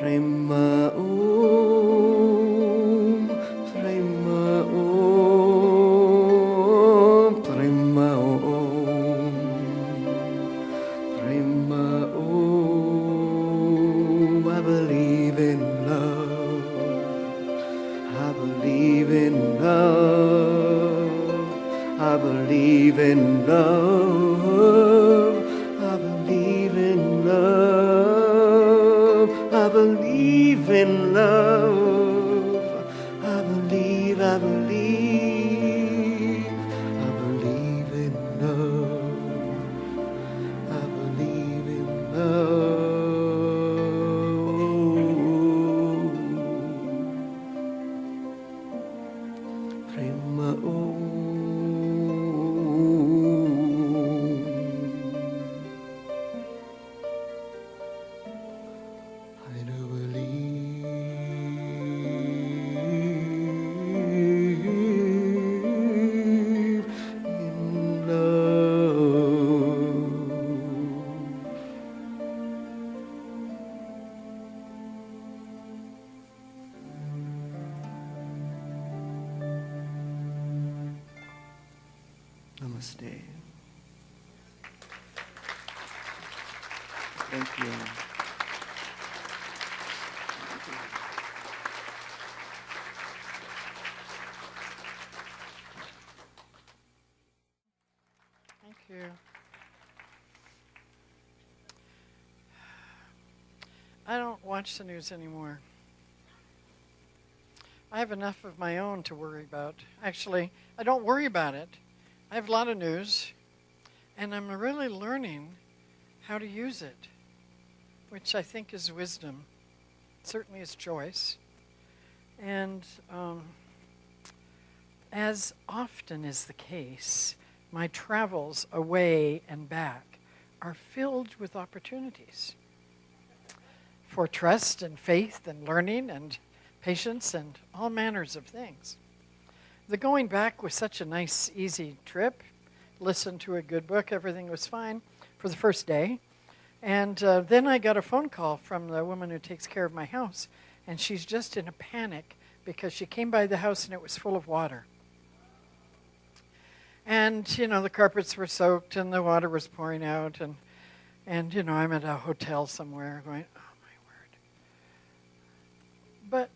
Prema Om, Prema Om, Prema Om, Prema Om. I believe in love. I believe in love. I believe in love. I believe in love. I believe in love. I believe, I believe. I believe in love. I believe in love. Prema Om. Namaste. Thank you. Thank you. I don't watch the news anymore. I have enough of my own to worry about. Actually, I don't worry about it. I have a lot of news, and I'm really learning how to use it, which I think is wisdom. Certainly is choice. And as often is the case, my travels away and back are filled with opportunities for trust and faith and learning and patience and all manners of things. The going back was such a nice, easy trip. Listened to a good book. Everything was fine for the first day. And then I got a phone call from the woman who takes care of my house. And she's just in a panic because she came by the house and it was full of water. And, you know, the carpets were soaked and the water was pouring out. And you know, I'm at a hotel somewhere going, oh, my word. But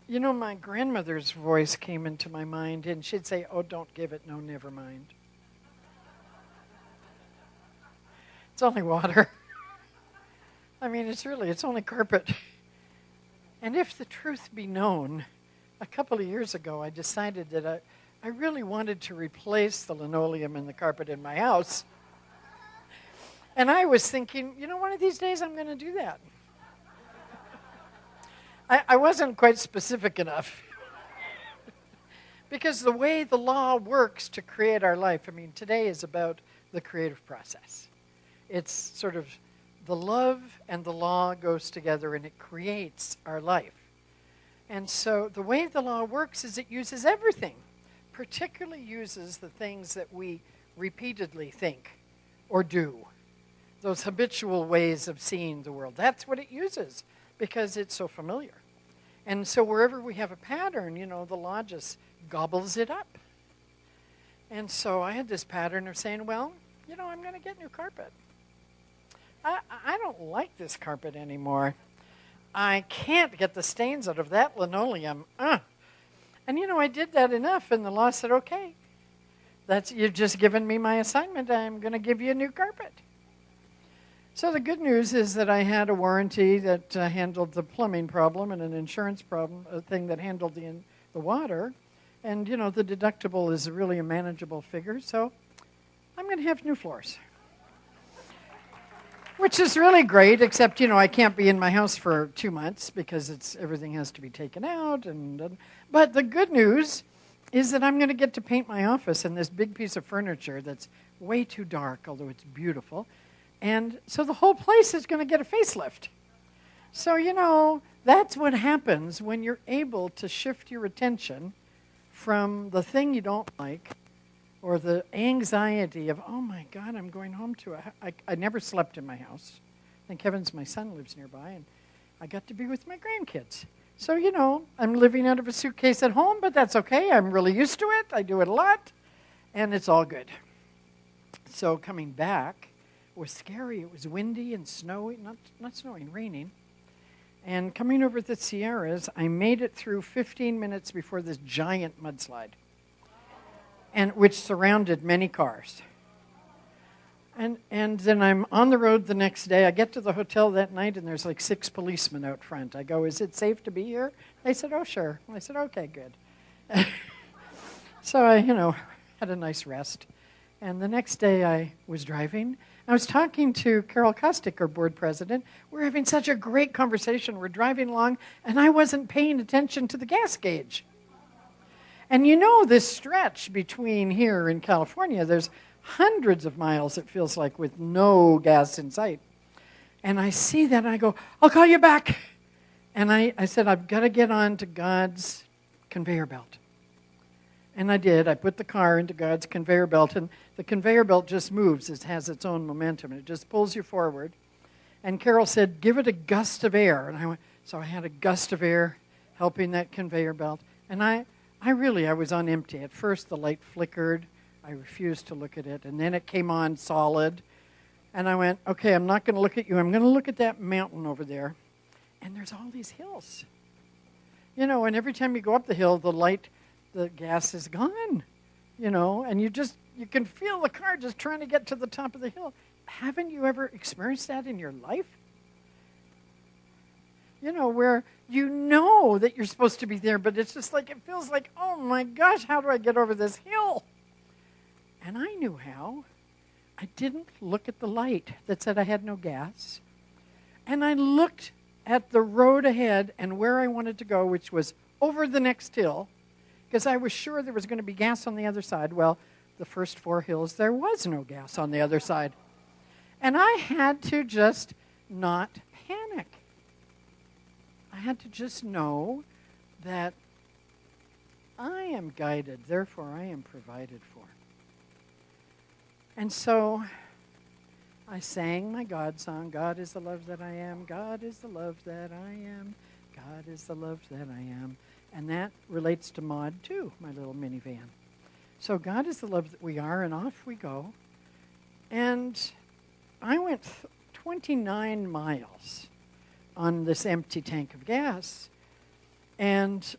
you know, my grandmother's voice came into my mind, and she'd say, oh, don't give it, no, never mind. It's only water. I mean, it's only carpet. And if the truth be known, a couple of years ago, I decided that I really wanted to replace the linoleum and the carpet in my house. And I was thinking, you know, one of these days I'm going to do that. I wasn't quite specific enough. Because the way the law works to create our life, I mean, today is about the creative process. It's sort of the love and the law goes together and it creates our life. And so the way the law works is it uses everything, particularly uses the things that we repeatedly think or do, those habitual ways of seeing the world. That's what it uses because it's so familiar. And so wherever we have a pattern, you know, the law just gobbles it up. And so I had this pattern of saying, well, you know, I'm going to get new carpet. I don't like this carpet anymore. I can't get the stains out of that linoleum. And, you know, I did that enough, and the law said, okay, you've just given me my assignment. I'm going to give you a new carpet. So the good news is that I had a warranty that handled the plumbing problem and an insurance problem, a thing that handled the water. And, you know, the deductible is really a manageable figure, so I'm going to have new floors. Which is really great, except, you know, I can't be in my house for 2 months because everything has to be taken out. But the good news is that I'm going to get to paint my office in this big piece of furniture that's way too dark, although it's beautiful. And so the whole place is going to get a facelift. So, you know, that's what happens when you're able to shift your attention from the thing you don't like or the anxiety of, oh, my God, I'm going home to I never slept in my house. And Kevin's, my son, lives nearby. And I got to be with my grandkids. So, I'm living out of a suitcase at home, but that's okay. I'm really used to it. I do it a lot, and it's all good. So coming back was scary. It was windy and snowy, not snowing, raining. And coming over the Sierras, I made it through 15 minutes before this giant mudslide, and which surrounded many cars. And then I'm on the road the next day. I get to the hotel that night, and there's like 6 policemen out front. I go, is it safe to be here? They said, oh, sure. I said, okay, good. So I, had a nice rest. And the next day I was driving. I was talking to Carol Kostick, our board president. We're having such a great conversation. We're driving along, and I wasn't paying attention to the gas gauge. And this stretch between here and California, there's hundreds of miles, it feels like, with no gas in sight. And I see that, and I go, I'll call you back. And I said, I've got to get on to God's conveyor belt. And I did. I put the car into God's conveyor belt, and the conveyor belt just moves. It has its own momentum, and it just pulls you forward. And Carol said, give it a gust of air. And so I had a gust of air helping that conveyor belt. And I was on empty. At first, the light flickered. I refused to look at it. And then it came on solid. And I went, okay, I'm not going to look at you. I'm going to look at that mountain over there. And there's all these hills. And every time you go up the hill, the gas is gone. And you can feel the car just trying to get to the top of the hill. Haven't you ever experienced that in your life? Where that you're supposed to be there, but it's just like, it feels like, oh my gosh, how do I get over this hill? And I knew how. I didn't look at the light that said I had no gas. And I looked at the road ahead and where I wanted to go, which was over the next hill, because I was sure there was going to be gas on the other side. Well, the first 4 hills, there was no gas on the other side. And I had to just not panic. I had to just know that I am guided, therefore I am provided for. And so I sang my God song, God is the love that I am, God is the love that I am, God is the love that I am. And that relates to Maud too, my little minivan. So God is the love that we are, and off we go. And I went 29 miles on this empty tank of gas. And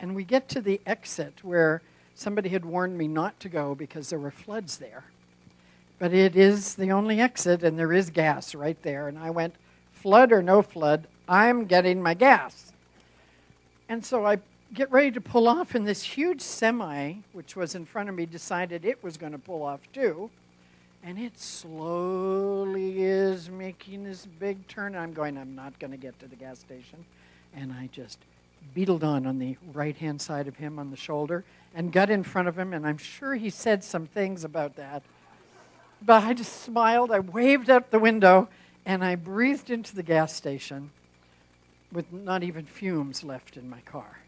we get to the exit where somebody had warned me not to go because there were floods there. But it is the only exit, and there is gas right there. And I went, flood or no flood, I'm getting my gas. And so I get ready to pull off, and this huge semi, which was in front of me, decided it was going to pull off too. And it slowly is making this big turn. I'm going, I'm not going to get to the gas station. And I just beetled on the right-hand side of him on the shoulder and got in front of him, and I'm sure he said some things about that. But I just smiled, I waved out the window, and I breathed into the gas station with not even fumes left in my car.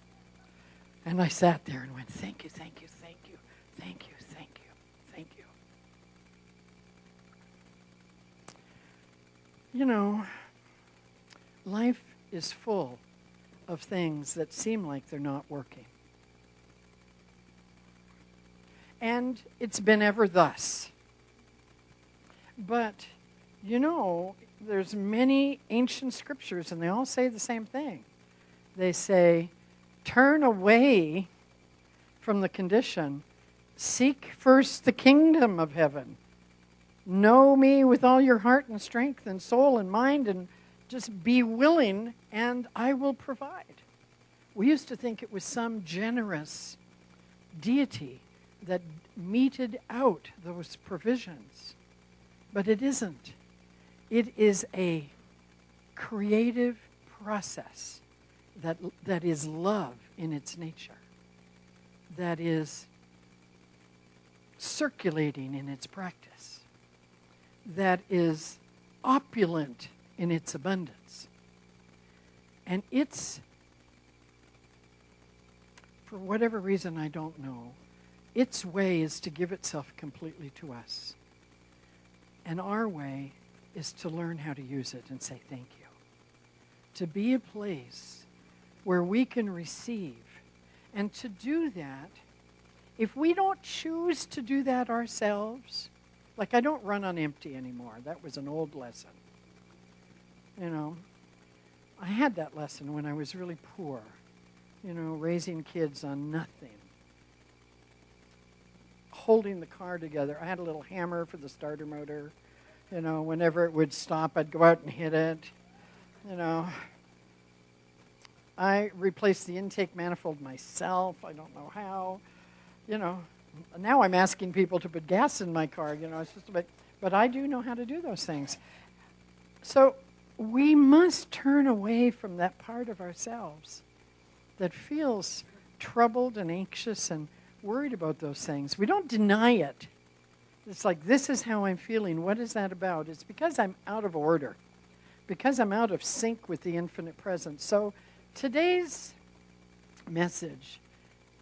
And I sat there and went, thank you, thank you, thank you, thank you, thank you, thank you. Life is full of things that seem like they're not working. And it's been ever thus. But, there's many ancient scriptures, and they all say the same thing. They say, turn away from the condition. Seek first the kingdom of heaven. Know me with all your heart and strength and soul and mind, and just be willing, and I will provide. We used to think it was some generous deity that meted out those provisions. But it isn't. It is a creative process that is love in its nature, that is circulating in its practice, that is opulent in its abundance. And it's, for whatever reason I don't know, its way is to give itself completely to us. And our way is to learn how to use it and say thank you. to be a place where we can receive. And to do that, if we don't choose to do that ourselves, like I don't run on empty anymore. That was an old lesson. You know, I had that lesson when I was really poor, you know, raising kids on nothing. Holding the car together. I had a little hammer for the starter motor. You know, whenever it would stop, I'd go out and hit it. You know, I replaced the intake manifold myself. I don't know how. You know, now I'm asking people to put gas in my car. You know, it's just a bit, but I do know how to do those things. So we must turn away from that part of ourselves that feels troubled and anxious and worried about those things. We don't deny it. It's like, this is how I'm feeling. What is that about? It's because I'm out of order, because I'm out of sync with the infinite presence. So today's message,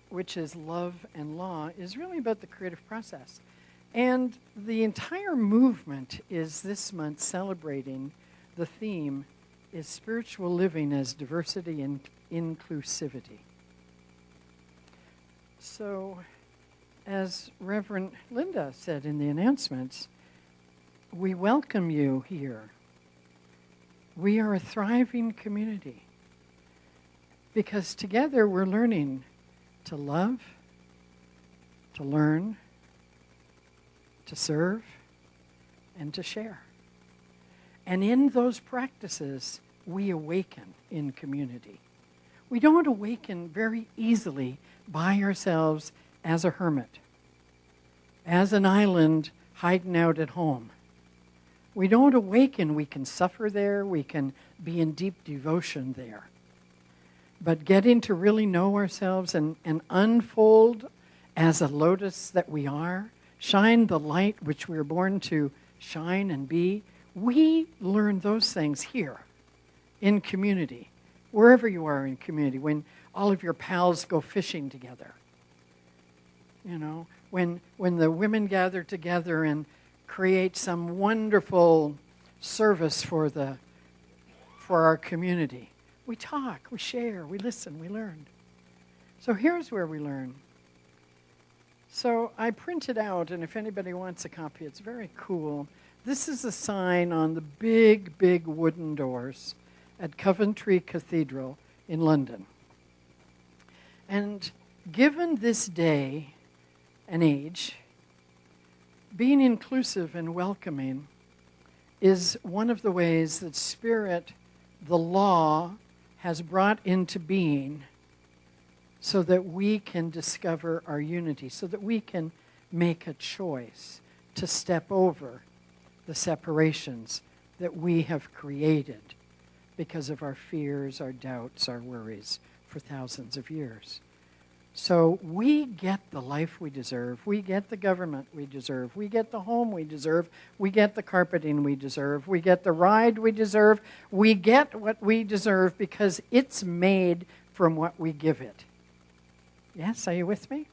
which is love and law, is really about the creative process. And the entire movement is this month celebrating the theme is spiritual living as diversity and inclusivity. So, as Reverend Linda said in the announcements, we welcome you here. We are a thriving community because together we're learning to love, to learn, to serve, and to share. And in those practices, we awaken in community. We don't awaken very easily by ourselves as a hermit, as an island hiding out at home. We don't awaken. We can suffer there. We can be in deep devotion there. But getting to really know ourselves and unfold as a lotus that we are, shine the light which we are born to shine and be, we learn those things here in community, wherever you are in community, when all of your pals go fishing together. You know, when the women gather together and create some wonderful service for our community. We talk, we share, we listen, we learn. So here's where we learn. So I printed out, and if anybody wants a copy, it's very cool. This is a sign on the big, big wooden doors at Coventry Cathedral in London. And given this day and age, being inclusive and welcoming is one of the ways that Spirit, the law, has brought into being so that we can discover our unity, so that we can make a choice to step over the separations that we have created because of our fears, our doubts, our worries for thousands of years. So we get the life we deserve. We get the government we deserve. We get the home we deserve. We get the carpeting we deserve. We get the ride we deserve. We get what we deserve because it's made from what we give it. Yes, are you with me?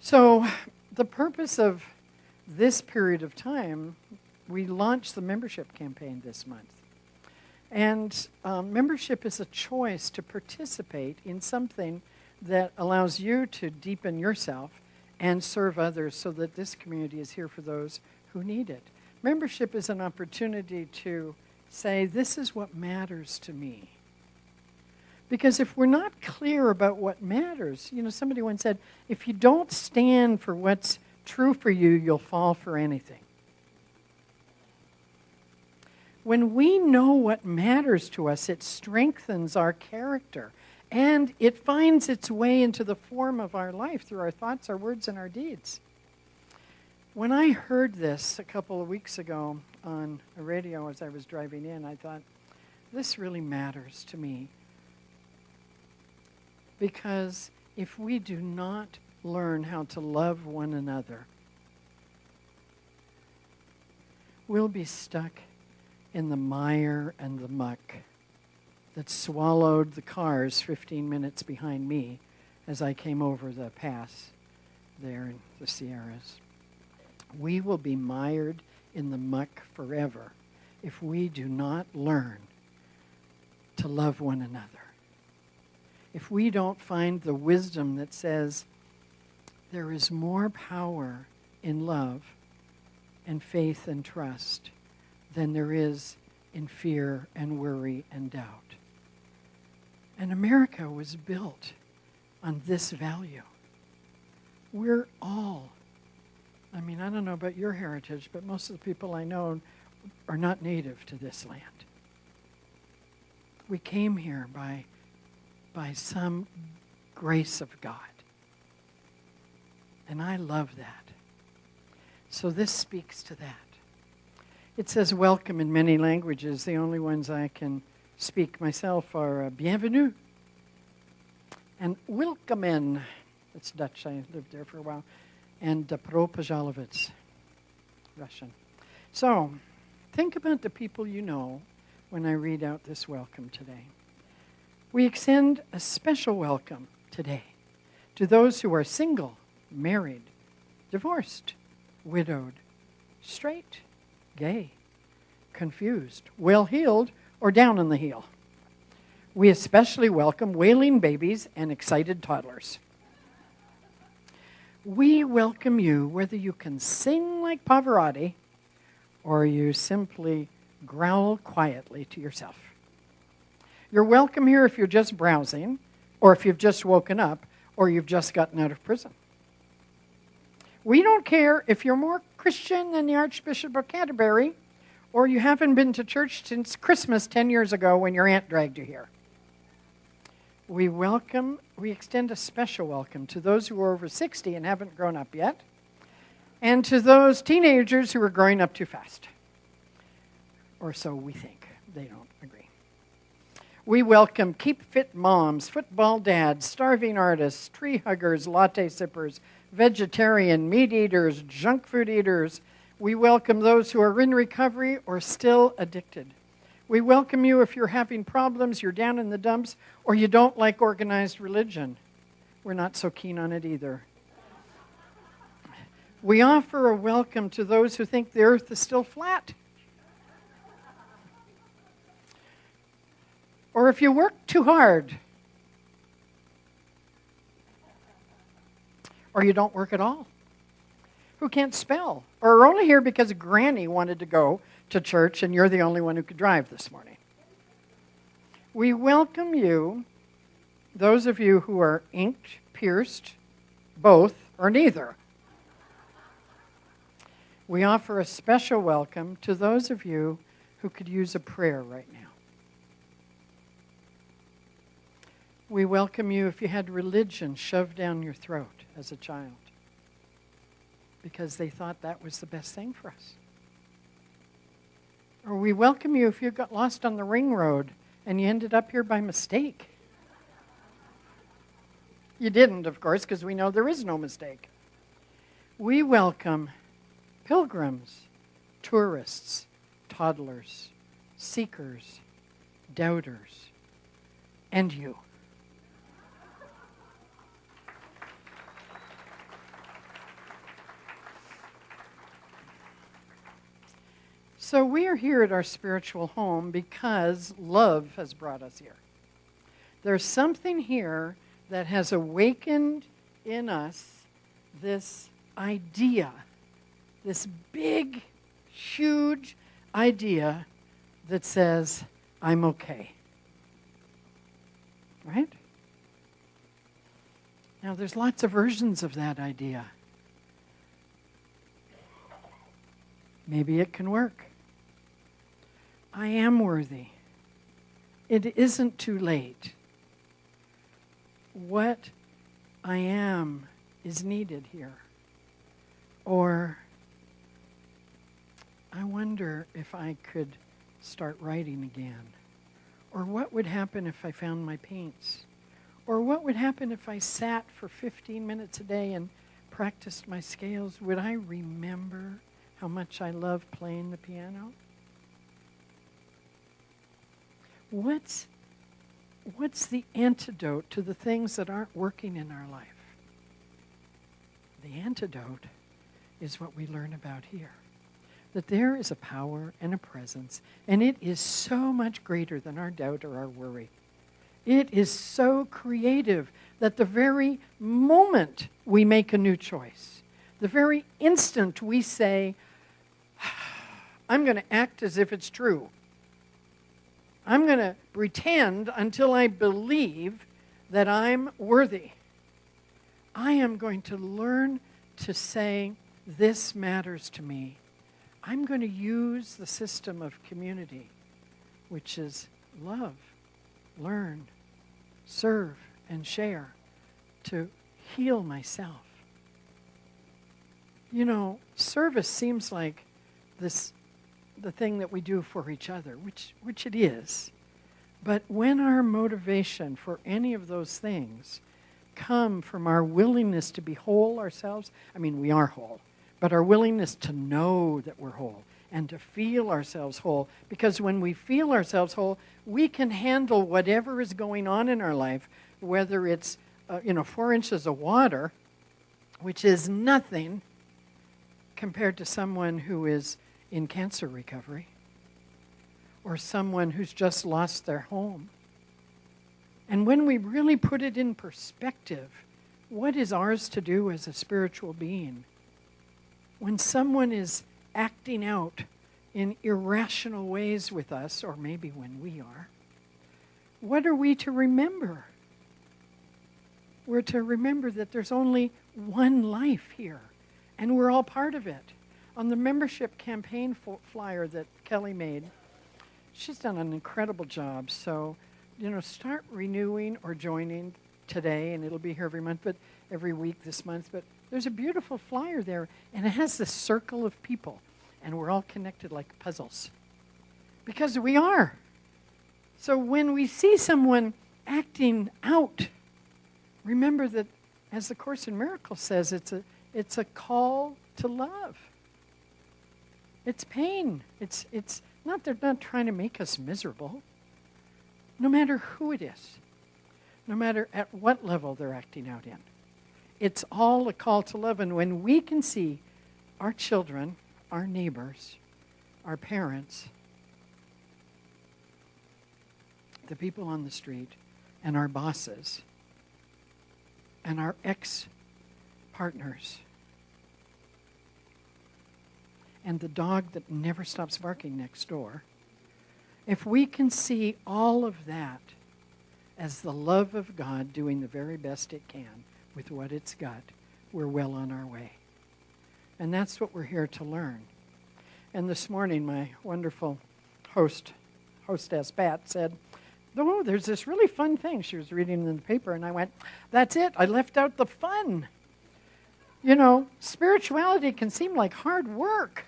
So the purpose of this period of time, we launched the membership campaign this month. And membership is a choice to participate in something that allows you to deepen yourself and serve others so that this community is here for those who need it. Membership is an opportunity to say, this is what matters to me. Because if we're not clear about what matters, you know, somebody once said, if you don't stand for what's true for you, you'll fall for anything. When we know what matters to us, it strengthens our character. And it finds its way into the form of our life through our thoughts, our words, and our deeds. When I heard this a couple of weeks ago on a radio as I was driving in, I thought, this really matters to me. Because if we do not learn how to love one another, we'll be stuck in the mire and the muck that swallowed the cars 15 minutes behind me as I came over the pass there in the Sierras. We will be mired in the muck forever if we do not learn to love one another. If we don't find the wisdom that says there is more power in love and faith and trust than there is in fear and worry and doubt. And America was built on this value. We're all, I don't know about your heritage, but most of the people I know are not native to this land. We came here by some grace of God. And I love that. So this speaks to that. It says welcome in many languages. The only ones I can speak myself are bienvenue and willkommen. That's Dutch. I lived there for a while. And pro pожаловать, Russian. So think about the people you know when I read out this welcome today. We extend a special welcome today to those who are single, married, divorced, widowed, straight, gay, confused, well-heeled, or down on the heel. We especially welcome wailing babies and excited toddlers. We welcome you whether you can sing like Pavarotti or you simply growl quietly to yourself. You're welcome here if you're just browsing, or if you've just woken up, or you've just gotten out of prison. We don't care if you're more Christian than the Archbishop of Canterbury, or you haven't been to church since Christmas 10 years ago when your aunt dragged you here. We extend a special welcome to those who are over 60 and haven't grown up yet, and to those teenagers who are growing up too fast. Or so we think. They don't agree. We welcome keep fit moms, football dads, starving artists, tree huggers, latte sippers, vegetarian, meat eaters, junk food eaters. We welcome those who are in recovery or still addicted. We welcome you if you're having problems, you're down in the dumps, or you don't like organized religion. We're not so keen on it either. We offer a welcome to those who think the earth is still flat. Or if you work too hard. Or you don't work at all. Who can't spell. Or are only here because Granny wanted to go to church and you're the only one who could drive this morning. We welcome you, those of you who are inked, pierced, both, or neither. We offer a special welcome to those of you who could use a prayer right now. We welcome you if you had religion shoved down your throat as a child because they thought that was the best thing for us. Or we welcome you if you got lost on the ring road and you ended up here by mistake. You didn't, of course, because we know there is no mistake. We welcome pilgrims, tourists, toddlers, seekers, doubters, and you. So we are here at our spiritual home because love has brought us here. There's something here that has awakened in us this idea, this big, huge idea that says, I'm okay. Right? Now, there's lots of versions of that idea. Maybe it can work. I am worthy. It isn't too late. What I am is needed here. Or I wonder if I could start writing again. Or what would happen if I found my paints? Or what would happen if I sat for 15 minutes a day and practiced my scales? Would I remember how much I love playing the piano? What's the antidote to the things that aren't working in our life? The antidote is what we learn about here. that there is a power and a presence, and it is so much greater than our doubt or our worry. It is so creative that the very moment we make a new choice, the very instant we say, I'm going to act as if it's true. I'm going to pretend until I believe that I'm worthy. I am going to learn to say, this matters to me. I'm going to use the system of community, which is love, learn, serve, and share, to heal myself. You know, service seems like the thing that we do for each other, which it is. But when our motivation for any of those things come from our willingness to be whole ourselves, I mean, we are whole, but our willingness to know that we're whole and to feel ourselves whole, because when we feel ourselves whole, we can handle whatever is going on in our life, whether it's 4 inches of water, which is nothing compared to someone who is in cancer recovery, or someone who's just lost their home. And when we really put it in perspective, what is ours to do as a spiritual being? When someone is acting out in irrational ways with us, or maybe when we are, what are we to remember? We're to remember that there's only one life here, and we're all part of it. On the membership campaign flyer that Kelly made, she's done an incredible job. So, start renewing or joining today, and it'll be here every month, but every week this month. But there's a beautiful flyer there, and it has this circle of people, and we're all connected like puzzles. Because we are. So when we see someone acting out, remember that, as the Course in Miracles says, it's a call to love. It's pain. It's not, they're not trying to make us miserable. No matter who it is, no matter at what level they're acting out in. It's all a call to love. And when we can see our children, our neighbors, our parents, the people on the street, and our bosses, and our ex-partners, and the dog that never stops barking next door, if we can see all of that as the love of God doing the very best it can with what it's got, we're well on our way. And that's what we're here to learn. And this morning, my wonderful hostess, Pat, said, oh, there's this really fun thing. She was reading in the paper, and I went, that's it. I left out the fun. Spirituality can seem like hard work.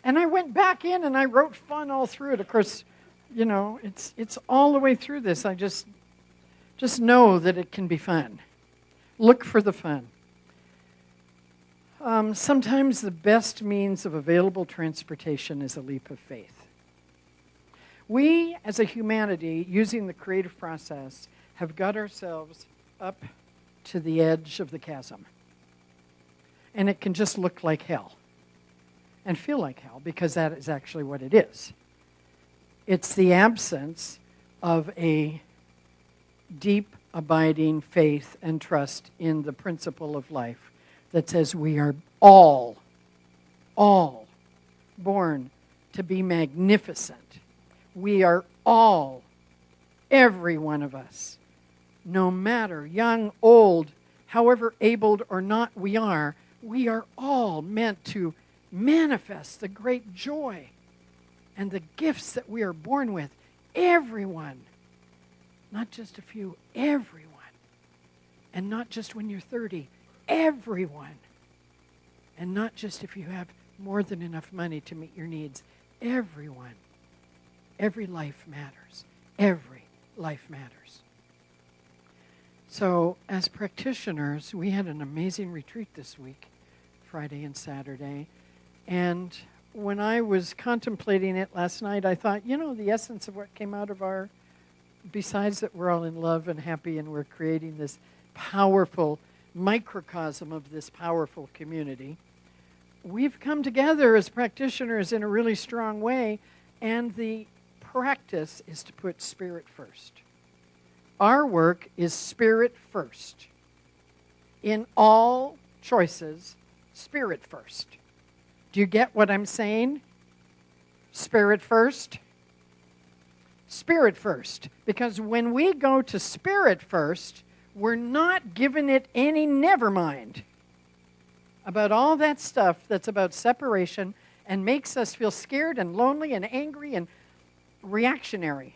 And I went back in and I wrote fun all through it. Of course, it's all the way through this. I just know that it can be fun. Look for the fun. Sometimes the best means of available transportation is a leap of faith. We, as a humanity, using the creative process, have got ourselves up to the edge of the chasm. And it can just look like hell. And feel like hell, because that is actually what it is. It's the absence of a deep, abiding faith and trust in the principle of life that says we are all born to be magnificent. We are all, every one of us, no matter young, old, however abled or not we are all meant to manifest the great joy and the gifts that we are born with. Everyone. Not just a few, everyone. And not just when you're 30, everyone. And not just if you have more than enough money to meet your needs. Everyone. Every life matters. Every life matters. So, as practitioners, we had an amazing retreat this week, Friday and Saturday. And when I was contemplating it last night, I thought, the essence of what came out of besides that we're all in love and happy and we're creating this powerful microcosm of this powerful community, we've come together as practitioners in a really strong way, and the practice is to put spirit first. Our work is spirit first. In all choices, spirit first. Do you get what I'm saying? Spirit first? Spirit first. Because when we go to spirit first, we're not giving it any never mind about all that stuff that's about separation and makes us feel scared and lonely and angry and reactionary.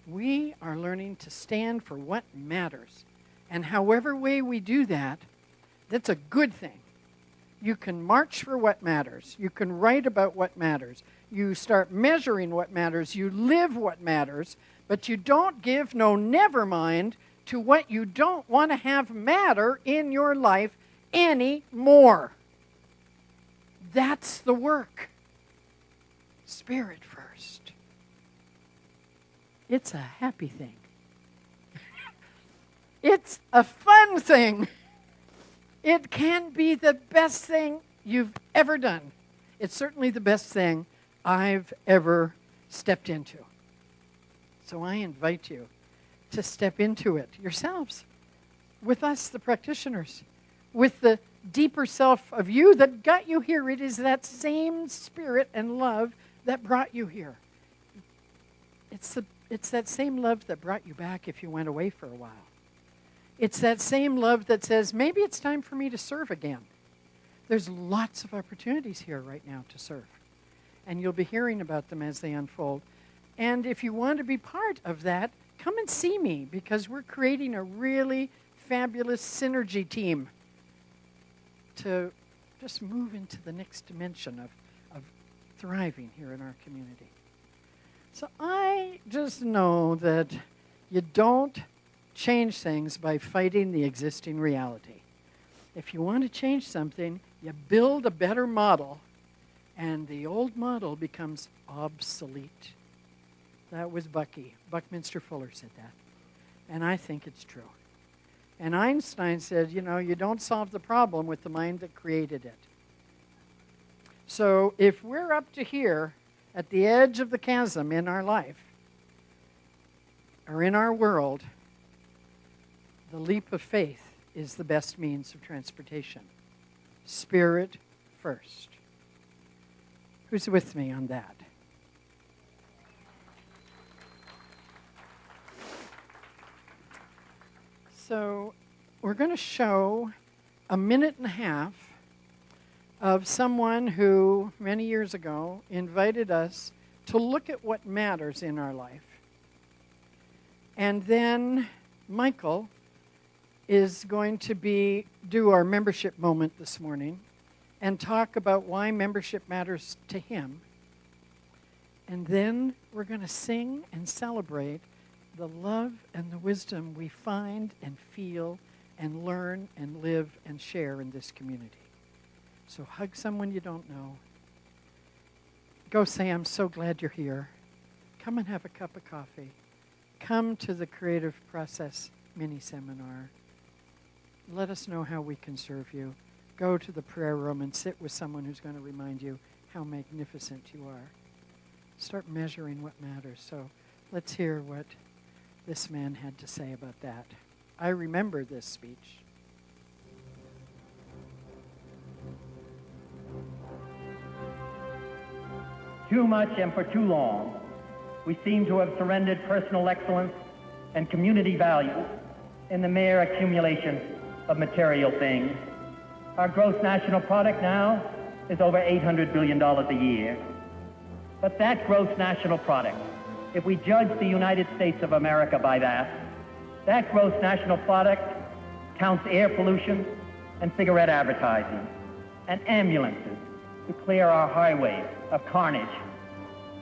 We are learning to stand for what matters. And however way we do that, that's a good thing. You can march for what matters. You can write about what matters. You start measuring what matters. You live what matters. But you don't give no never mind to what you don't want to have matter in your life anymore. That's the work. Spirit first. It's a happy thing. It's a fun thing. It can be the best thing you've ever done. It's certainly the best thing I've ever stepped into. So I invite you to step into it yourselves, with us, the practitioners, with the deeper self of you that got you here. It is that same spirit and love that brought you here. It's that same love that brought you back if you went away for a while. It's that same love that says, maybe it's time for me to serve again. There's lots of opportunities here right now to serve. And you'll be hearing about them as they unfold. And if you want to be part of that, come and see me, because we're creating a really fabulous synergy team to just move into the next dimension of thriving here in our community. So I just know that you don't change things by fighting the existing reality. If you want to change something, you build a better model, and the old model becomes obsolete. That was Buckminster Fuller said that. And I think it's true. And Einstein said, you don't solve the problem with the mind that created it. So if we're up to here at the edge of the chasm in our life, or in our world, the leap of faith is the best means of transportation. Spirit first. Who's with me on that? So we're going to show a minute and a half of someone who, many years ago, invited us to look at what matters in our life. And then Michael is going to do our membership moment this morning and talk about why membership matters to him. And then we're going to sing and celebrate the love and the wisdom we find and feel and learn and live and share in this community. So hug someone you don't know. Go say, I'm so glad you're here. Come and have a cup of coffee. Come to the Creative Process mini-seminar. Let us know how we can serve you. Go to the prayer room and sit with someone who's going to remind you how magnificent you are. Start measuring what matters. So let's hear what this man had to say about that. I remember this speech. Too much and for too long, we seem to have surrendered personal excellence and community values in the mere accumulation of material things. Our gross national product now is over $800 billion a year. But that gross national product, if we judge the United States of America by that gross national product counts air pollution and cigarette advertising and ambulances to clear our highways of carnage.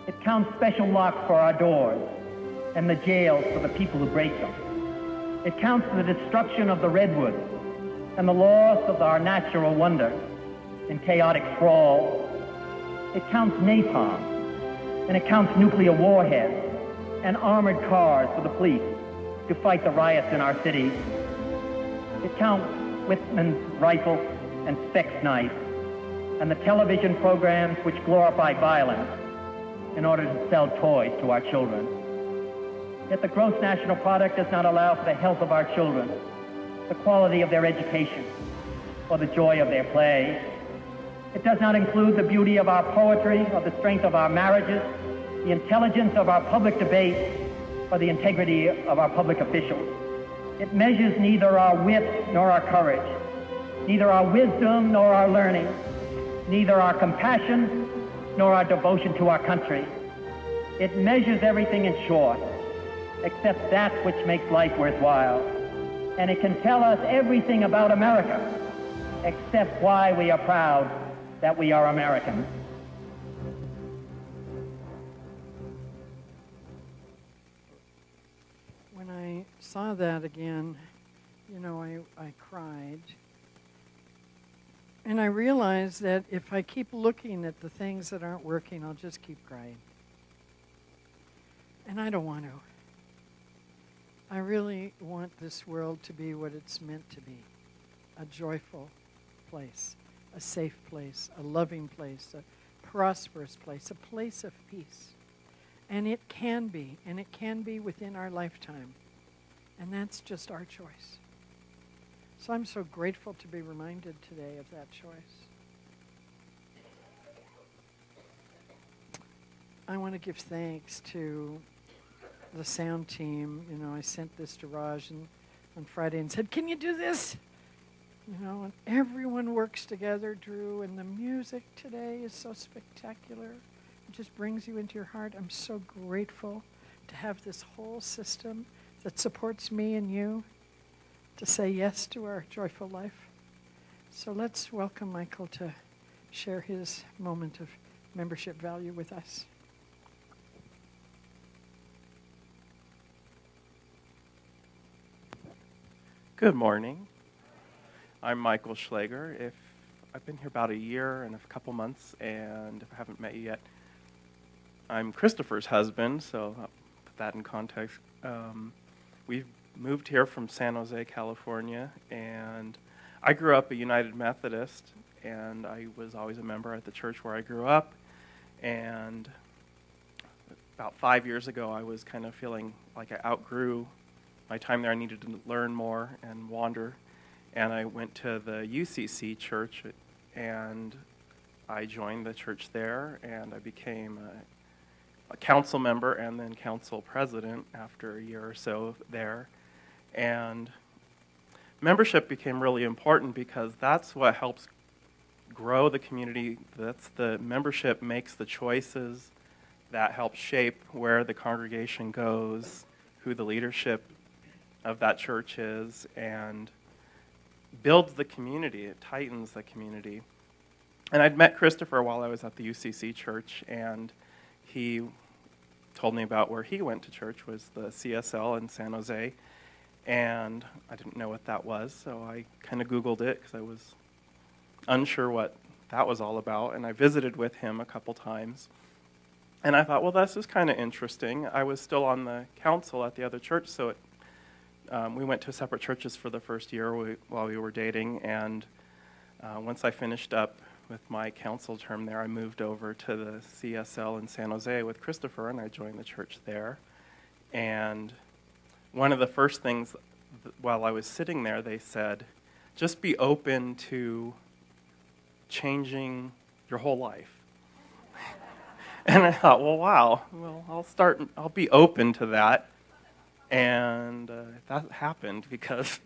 It counts special locks for our doors and the jails for the people who break them. It counts the destruction of the redwoods and the loss of our natural wonder in chaotic sprawl. It counts napalm, and it counts nuclear warheads and armored cars for the police to fight the riots in our cities. It counts Whitman's rifle and sex knife, and the television programs which glorify violence in order to sell toys to our children. Yet the gross national product does not allow for the health of our children, the quality of their education, or the joy of their play. It does not include the beauty of our poetry, or the strength of our marriages, the intelligence of our public debate, or the integrity of our public officials. It measures neither our wit nor our courage, neither our wisdom nor our learning, neither our compassion nor our devotion to our country. It measures everything in short, except that which makes life worthwhile. And it can tell us everything about America, except why we are proud that we are Americans. When I saw that again, I cried. And I realized that if I keep looking at the things that aren't working, I'll just keep crying. And I don't want to. I really want this world to be what it's meant to be. A joyful place, a safe place, a loving place, a prosperous place, a place of peace. And it can be within our lifetime. And that's just our choice. So I'm so grateful to be reminded today of that choice. I want to give thanks to the sound team. I sent this to Raj on Friday and said, "Can you do this?" And everyone works together, Drew, and the music today is so spectacular. It just brings you into your heart. I'm so grateful to have this whole system that supports me and you to say yes to our joyful life. So let's welcome Michael to share his moment of membership value with us. Good morning. I'm Michael Schlager. I've been here about a year and a couple months, and if I haven't met you yet, I'm Christopher's husband, so I'll put that in context. We've moved here from San Jose, California, and I grew up a United Methodist, and I was always a member at the church where I grew up. And about 5 years ago, I was kind of feeling like I outgrew my time there. I needed to learn more and wander. And I went to the UCC church, and I joined the church there, and I became a council member and then council president after a year or so there. And membership became really important because that's what helps grow the community. The membership makes the choices that help shape where the congregation goes, who the leadership of that church is, and builds the community. It tightens the community. And I'd met Christopher while I was at the UCC church, and he told me about where he went to church, was the CSL in San Jose, and I didn't know what that was, so I kind of Googled it because I was unsure what that was all about, and I visited with him a couple times. And I thought, well, this is kind of interesting. I was still on the council at the other church, so we went to separate churches for the first year while we were dating, and once I finished up with my council term there, I moved over to the CSL in San Jose with Christopher, and I joined the church there. And one of the first things while I was sitting there, they said, just be open to changing your whole life. And I thought, well, wow, I'll be open to that. And that happened because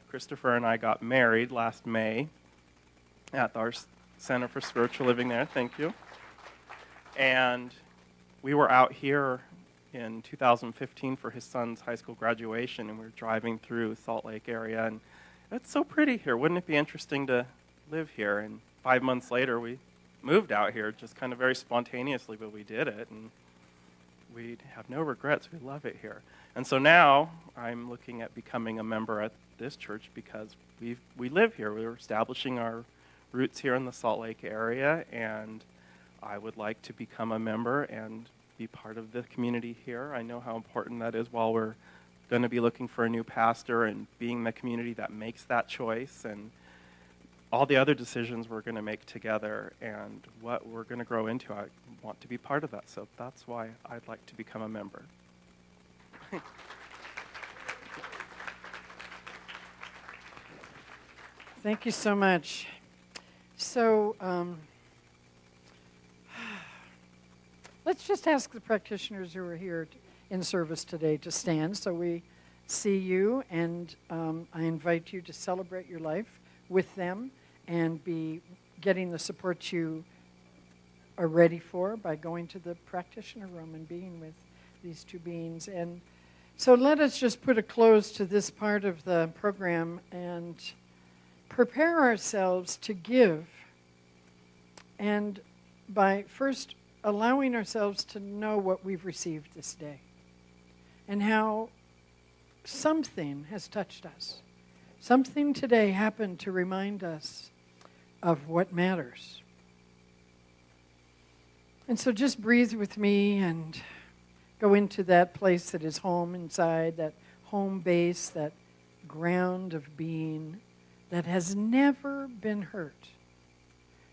Christopher and I got married last May at our Center for Spiritual Living there. Thank you. And we were out here in 2015 for his son's high school graduation, and we were driving through Salt Lake area, and it's so pretty here. Wouldn't it be interesting to live here? And 5 months later, we moved out here just kind of very spontaneously, but we did it, and we have no regrets. We love it here. And so now I'm looking at becoming a member at this church because we live here. We're establishing our roots here in the Salt Lake area, and I would like to become a member and be part of the community here. I know how important that is while we're going to be looking for a new pastor and being the community that makes that choice. And all the other decisions we're going to make together and what we're going to grow into. I want to be part of that, so that's why I'd like to become a member. Thank you so much. So let's just ask the practitioners who are here in service today to stand so we see you, and I invite you to celebrate your life with them and be getting the support you are ready for by going to the practitioner room and being with these two beings. And so let us just put a close to this part of the program and prepare ourselves to give, and by first allowing ourselves to know what we've received this day and how something has touched us. Something today happened to remind us of what matters. And so just breathe with me and go into that place that is home inside, that home base, that ground of being that has never been hurt,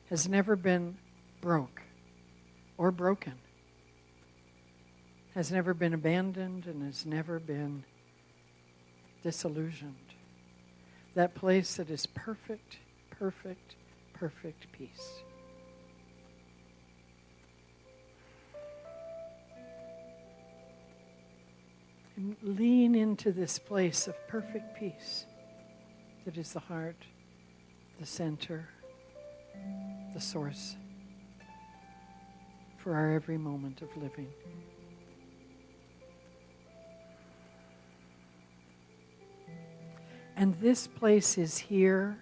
has never been broke or broken, has never been abandoned, and has never been disillusioned. That place that is perfect, perfect, perfect peace. And lean into this place of perfect peace that is the heart, the center, the source for our every moment of living. And this place is here,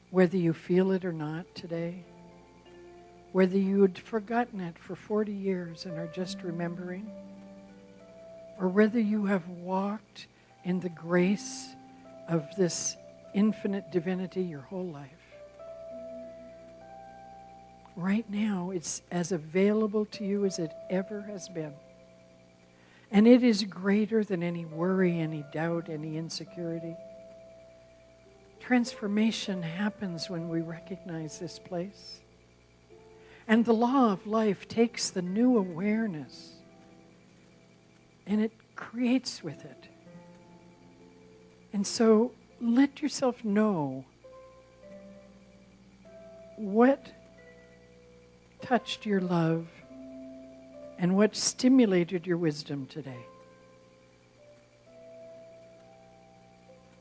whether you feel it or not today, whether you had forgotten it for 40 years and are just remembering, or whether you have walked in the grace of this infinite divinity your whole life. Right now, it's as available to you as it ever has been. And it is greater than any worry, any doubt, any insecurity. Transformation happens when we recognize this place. And the law of life takes the new awareness and it creates with it. And so let yourself know what touched your love and what stimulated your wisdom today.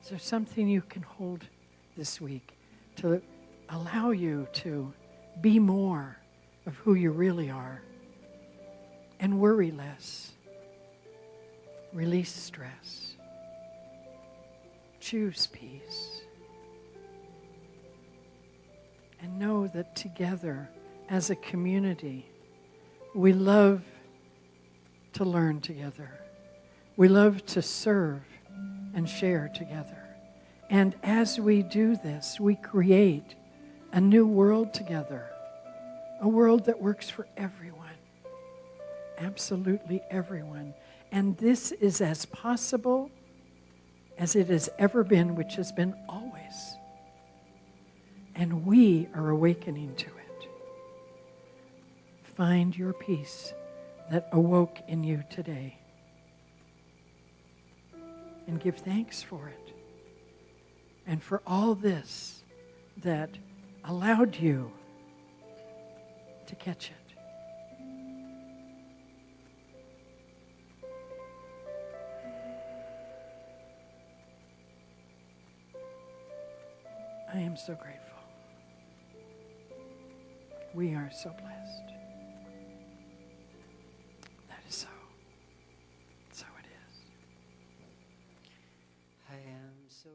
Is there something you can hold this week to allow you to be more of who you really are and worry less, release stress, choose peace, and know that together as a community we love to learn together. We love to serve and share together. And as we do this, we create a new world together, a world that works for everyone, absolutely everyone. And this is as possible as it has ever been, which has been always. And we are awakening to it. Find your peace that awoke in you today. And give thanks for it. And for all this that allowed you to catch it. I am so grateful. We are so blessed. That is so. So it is. I am so